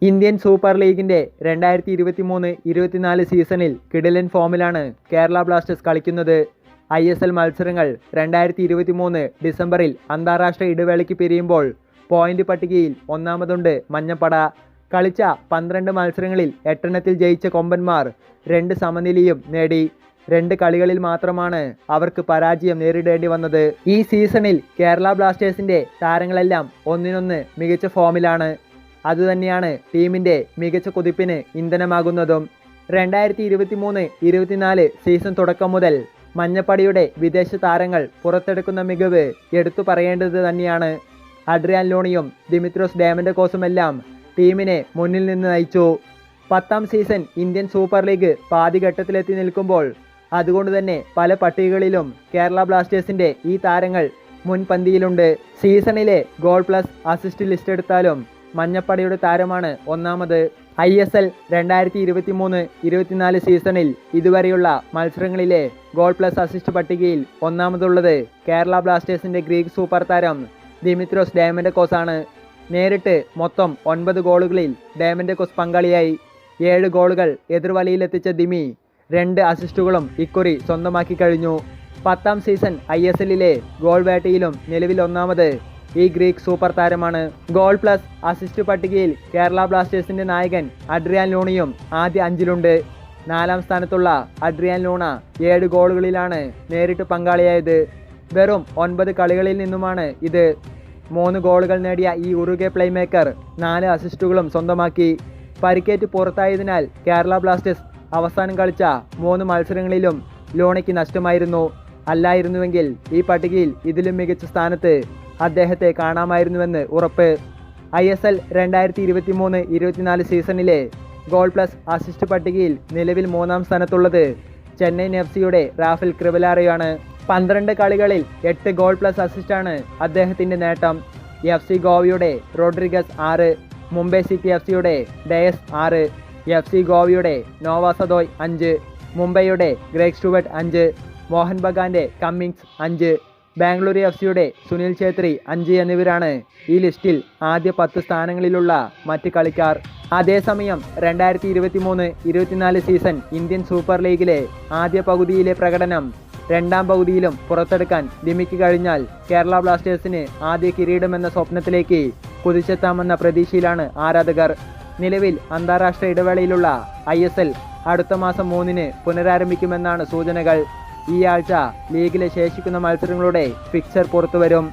Indian super ലീഗിൻ്റെ 2023-24 സീസണിൽ കിടിലൻ ഫോമിലാണ് കേരള ബ്ലാസ്റ്റേഴ്സ് കളിക്കുന്നത്. ISL മത്സരങ്ങൾ 2023 ഡിസംബറിൽ അന്താരാഷ്ട്ര ഇടവേളയ്ക്ക് പിരിയുമ്പോൾ പോയിന്റ് പട്ടികയിൽ ഒന്നാമതുണ്ട് മഞ്ഞപ്പട. കളിച്ച 12 മത്സരങ്ങളിൽ 8 ജയിച്ച കൊമ്പന്മാർ 2 സമനിലയും നേടി. 2 കളികളിൽ മാത്രമാണ് അവർക്ക് പരാജയം നേരിടേണ്ടി വന്നത്. ഈ സീസണിൽ കേരള ബ്ലാസ്റ്റേഴ്സിൻ്റെ താരങ്ങളെല്ലാം ഒന്നിനൊന്ന് മികച്ച ഫോമിലാണ്. അതുതന്നെയാണ് ടീമിൻ്റെ മികച്ച കുതിപ്പിന് ഇന്ധനമാകുന്നതും. 2023-24 സീസൺ തുടക്കം മുതൽ മഞ്ഞപ്പടിയുടെ വിദേശ താരങ്ങൾ പുറത്തെടുക്കുന്ന മികവ് എടുത്തു പറയേണ്ടത് തന്നെയാണ്. അഡ്രിയാൻ ലൂണിയും ദിമിത്രോസ് ഡയമൻഡക്കോസുമെല്ലാം ടീമിനെ മുന്നിൽ നിന്ന് നയിച്ചു. 10ാം സീസൺ ഇന്ത്യൻ സൂപ്പർ ലീഗ് പാതിഘട്ടത്തിലെത്തി നിൽക്കുമ്പോൾ അതുകൊണ്ട് തന്നെ പല പട്ടികകളിലും കേരള ബ്ലാസ്റ്റേഴ്സിൻ്റെ ഈ താരങ്ങൾ മുൻപന്തിയിലുണ്ട്. സീസണിലെ ഗോൾ പ്ലസ് അസിസ്റ്റ് ലിസ്റ്റ് എടുത്താലും മഞ്ഞപ്പടയുടെ താരമാണ് ഒന്നാമത്. ISL 2023-24 സീസണിൽ ഇതുവരെയുള്ള മത്സരങ്ങളിലെ ഗോൾ പ്ലസ് അസിസ്റ്റ് പട്ടികയിൽ ഒന്നാമതുള്ളത് കേരള ബ്ലാസ്റ്റേഴ്സിൻ്റെ ഗ്രീക്ക് സൂപ്പർ താരം ദിമിത്രോസ് ഡയമൻഡക്കോസാണ്. നേരിട്ട് മൊത്തം 9 ഗോളുകളിൽ ഡയമൻഡക്കോസ് പങ്കാളിയായി. 7 ഗോളുകൾ എതിർവലയിലെത്തിച്ച ദിമി 2 അസിസ്റ്റുകളും ഇക്കുറി സ്വന്തമാക്കി കഴിഞ്ഞു. 10ാം സീസൺ ISLലെ ഗോൾ വേട്ടയിലും നിലവിൽ ഒന്നാമത് ഈ ഗ്രീക്ക് സൂപ്പർ താരമാണ്. ഗോൾ പ്ലസ് അസിസ്റ്റ് പട്ടികയിൽ കേരള ബ്ലാസ്റ്റേഴ്സിൻ്റെ നായകൻ അഡ്രിയാൻ ലൂണിയും ആദ്യ 5-ലുണ്ട്. 4ാം സ്ഥാനത്തുള്ള അഡ്രിയാൻ ലൂണ 7 ഗോളുകളിലാണ് നേരിട്ട് പങ്കാളിയായത്. വെറും 9 കളികളിൽ നിന്നുമാണ് ഇത്. 3 ഗോളുകൾ നേടിയ ഈ ഉറുഗ്വേ പ്ലേമേക്കർ 4 അസിസ്റ്റുകളും സ്വന്തമാക്കി. പരിക്കേറ്റ് പുറത്തായതിനാൽ കേരള ബ്ലാസ്റ്റേഴ്സ് അവസാനം കളിച്ച 3 മത്സരങ്ങളിലും ലൂണയ്ക്ക് നഷ്ടമായിരുന്നു. അല്ലായിരുന്നുവെങ്കിൽ ഈ പട്ടികയിൽ ഇതിലും മികച്ച സ്ഥാനത്ത് അദ്ദേഹത്തെ കാണാമായിരുന്നുവെന്ന് ഉറപ്പ്. ISL 2023-24 സീസണിലെ ഗോൾ പ്ലസ് അസിസ്റ്റ് പട്ടികയിൽ നിലവിൽ 3ാം സ്ഥാനത്തുള്ളത് ചെന്നൈയിൻ FC-യുടെ റാഫേൽ ക്രിവലാറോയാണ്. 12 കളികളിൽ 8 ഗോൾ പ്ലസ് അസിസ്റ്റാണ് അദ്ദേഹത്തിൻ്റെ നേട്ടം. FC ഗോവയുടെ റോഡ്രിഗസ് 6, മുംബൈ സിറ്റി FC-യുടെ ഡയസ് 6, FC ഗോവയുടെ നോവ സദോയ് 5, മുംബൈയുടെ ഗ്രേഗ് സ്റ്റുവർട്ട് 5, മോഹൻ ബഗാന്റെ കമ്മിങ്സ് 5, ബാംഗ്ലൂരു FC-യുടെ സുനിൽ ഛേത്രി 5 എന്നിവരാണ് ഈ ലിസ്റ്റിൽ ആദ്യ 10 സ്ഥാനങ്ങളിലുള്ള മറ്റ് കളിക്കാർ. അതേസമയം 2023-24 സീസൺ ഇന്ത്യൻ സൂപ്പർ ലീഗിലെ ആദ്യ പകുതിയിലെ പ്രകടനം 2ാം പകുതിയിലും പുറത്തെടുക്കാൻ ദിമിക്ക് കഴിഞ്ഞാൽ കേരള ബ്ലാസ്റ്റേഴ്സിന് ആദ്യ കിരീടമെന്ന സ്വപ്നത്തിലേക്ക് കുതിച്ചെത്താമെന്ന പ്രതീക്ഷയിലാണ് ആരാധകർ. നിലവിൽ അന്താരാഷ്ട്ര ഇടവേളയിലുള്ള ISL അടുത്ത മാസം 3-ന് പുനരാരംഭിക്കുമെന്നാണ് സൂചനകൾ. ഈ ആഴ്ച ലീഗിലെ ശേഷിക്കുന്ന മത്സരങ്ങളുടെ ഫിക്സർ പുറത്തുവരും.